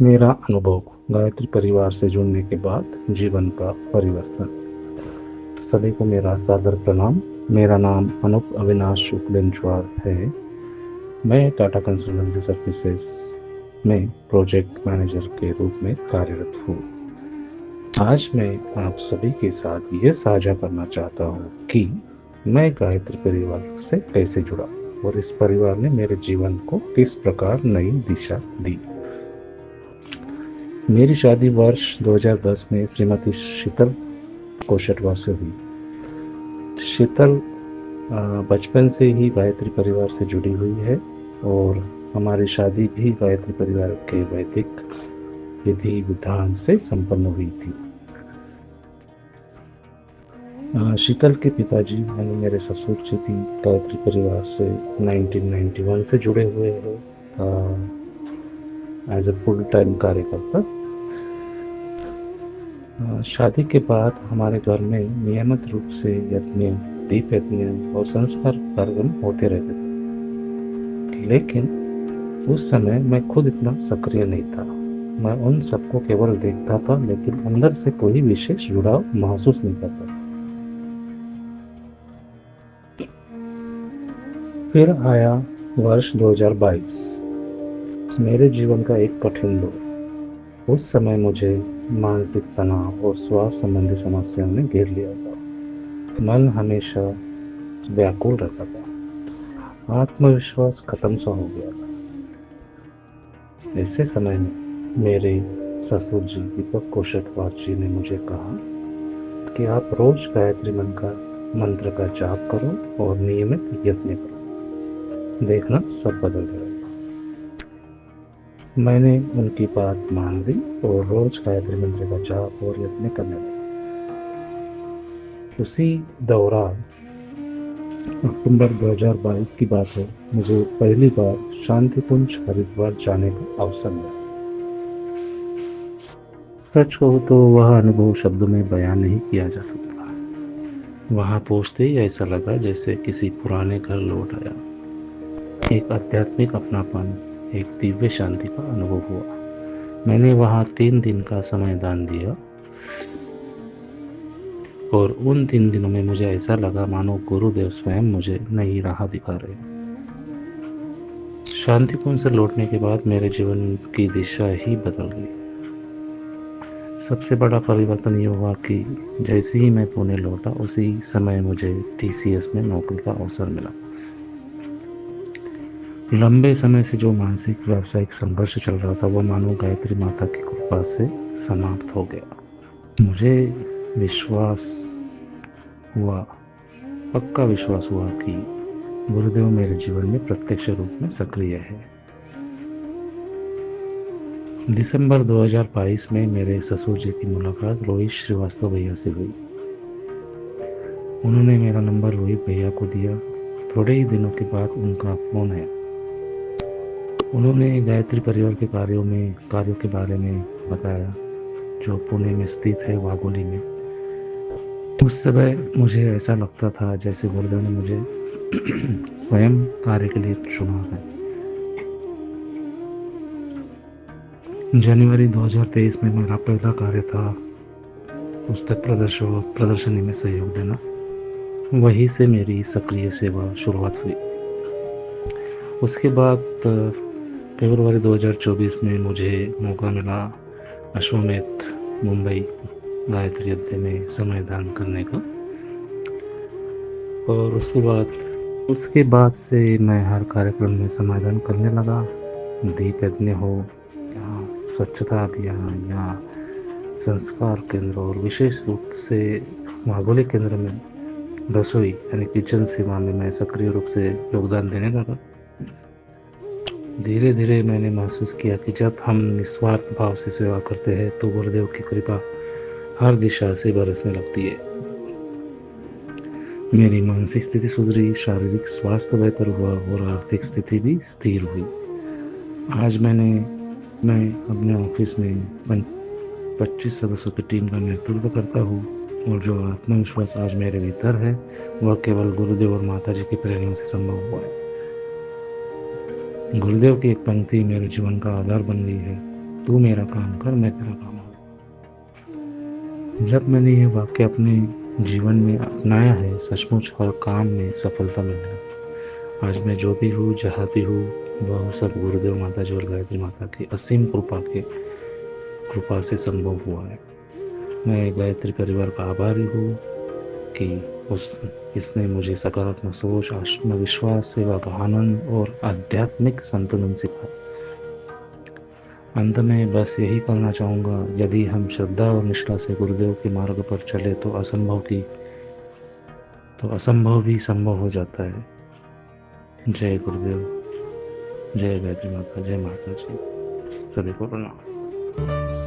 मेरा अनुभव गायत्री परिवार से जुड़ने के बाद जीवन का परिवर्तन। सभी को मेरा सादर प्रणाम। मेरा नाम अनूप अविनाश शुक्लेंचवार है। मैं टाटा कंसल्टेंसी सर्विसेज में प्रोजेक्ट मैनेजर के रूप में कार्यरत हूँ। आज मैं आप सभी के साथ ये साझा करना चाहता हूँ कि मैं गायत्री परिवार से कैसे जुड़ा और इस परिवार ने मेरे जीवन को किस प्रकार नई दिशा दी। मेरी शादी वर्ष 2010 में श्रीमती शीतल कोशटवार से हुई। शीतल बचपन से ही गायत्री परिवार से जुड़ी हुई है और हमारी शादी भी गायत्री परिवार के वैदिक विधि विधान से संपन्न हुई थी। शीतल के पिताजी यानी मेरे ससुर जी भी गायत्री परिवार से 1991 से जुड़े हुए हैं एज ए फुल टाइम कार्यकर्ता। शादी के बाद हमारे घर में नियमित रूप से यज्ञ, दीप यज्ञ और संस्कार कार्यक्रम होते रहते थे, लेकिन उस समय मैं खुद इतना सक्रिय नहीं था। मैं उन सबको केवल देखता था, लेकिन अंदर से कोई विशेष जुड़ाव महसूस नहीं करता। फिर आया वर्ष 2022, मेरे जीवन का एक कठिन दौर। उस समय मुझे मानसिक तनाव और स्वास्थ्य संबंधी समस्याओं ने घेर लिया था। मन हमेशा व्याकुल रहता था, आत्मविश्वास खत्म सा हो गया था। ऐसे समय में मेरे ससुर जी दीपक कोशटवार जी ने मुझे कहा कि आप रोज गायत्री मंत्र का जाप करो और नियमित यत्न करो, देखना सब बदल जाएगा। मैंने उनकी बात मान ली और रोज गायत्री मंत्र का जाप और यत्न करने लगा। उसी दौरान अक्टूबर 2022 की बात है, मुझे पहली बार शांति कुंज हरिद्वार जाने का अवसर मिला। सच कहूँ तो वह अनुभव शब्दों में बयान नहीं किया जा सकता। वहां पहुंचते ही ऐसा लगा जैसे किसी पुराने घर लौट आया। एक आध्यात्मिक अपनापन, एक दिव्य शांति का अनुभव हुआ। मैंने वहां 3 दिन का समय दान दिया और उन 3 दिनों में मुझे ऐसा लगा मानो गुरुदेव स्वयं मुझे नई राह दिखा रहे हैं। शांतिकुंज से लौटने के बाद मेरे जीवन की दिशा ही बदल गई। सबसे बड़ा परिवर्तन ये हुआ कि जैसे ही मैं पुणे लौटा, उसी समय मुझे टीसीएस में नौकरी का अवसर मिला। लंबे समय से जो मानसिक व्यावसायिक संघर्ष चल रहा था, वह मानो गायत्री माता की कृपा से समाप्त हो गया। मुझे विश्वास हुआ, पक्का विश्वास हुआ कि गुरुदेव मेरे जीवन में प्रत्यक्ष रूप में सक्रिय है। दिसंबर 2022 में मेरे ससुर जी की मुलाकात रोहित श्रीवास्तव भैया से हुई। उन्होंने मेरा नंबर रोहित भैया को दिया। थोड़े ही दिनों के बाद उनका फोन आया। उन्होंने गायत्री परिवार के कार्यों के बारे में बताया, जो पुणे में स्थित है, वाघोली में। उस समय मुझे ऐसा लगता था जैसे गुरुदेव ने मुझे स्वयं कार्य के लिए चुना है। जनवरी 2023 में मेरा पहला कार्य था पुस्तक प्रदर्शनी में सहयोग देना। वहीं से मेरी सक्रिय सेवा शुरुआत हुई। उसके बाद फरवरी 2024 में मुझे मौका मिला अश्वमेध मुंबई गायत्री यज्ञ में समय दान करने का। और उसके बाद से मैं हर कार्यक्रम में समाधान करने लगा। दीप यज्ञ हो या स्वच्छता अभियान या संस्कार केंद्र, और विशेष रूप से वाघोली केंद्र में रसोई यानी किचन सेवा में मैं सक्रिय रूप से योगदान देने लगा। धीरे धीरे मैंने महसूस किया कि जब हम निस्वार्थ भाव से सेवा करते हैं तो गुरुदेव की कृपा हर दिशा से बरसने लगती है। मेरी मानसिक स्थिति सुधरी, शारीरिक स्वास्थ्य बेहतर हुआ और आर्थिक स्थिति भी स्थिर हुई। आज मैं अपने ऑफिस में 25 सदस्यों की टीम का नेतृत्व करता हूँ और जो आत्मविश्वास आज मेरे भीतर है, वह केवल गुरुदेव और माता जी की प्रेरणा से संभव हुआ है। गुरुदेव की एक पंक्ति मेरे जीवन का आधार बन गई है, तू मेरा काम कर, मैं तेरा काम करूँ। जब मैंने ये वाक्य अपने जीवन में अपनाया है, सचमुच हर काम में सफलता मिलने लगी। आज मैं जो भी हूँ, जहाँ भी हूँ, वह सब गुरुदेव माता जी और गायत्री माता की असीम कृपा से संभव हुआ है। मैं गायत्री परिवार का आभारी हूँ कि उस इसने मुझे सकारात्मक सोच, आत्मविश्वास, सेवा का आनंद और आध्यात्मिक संतुलन सिखाया। अंत में बस यही कहना चाहूँगा, यदि हम श्रद्धा और निष्ठा से गुरुदेव के मार्ग पर चले तो असंभव भी संभव हो जाता है। जय गुरुदेव, जय गायत्री माता, जय माता जी, सभी को प्रणाम।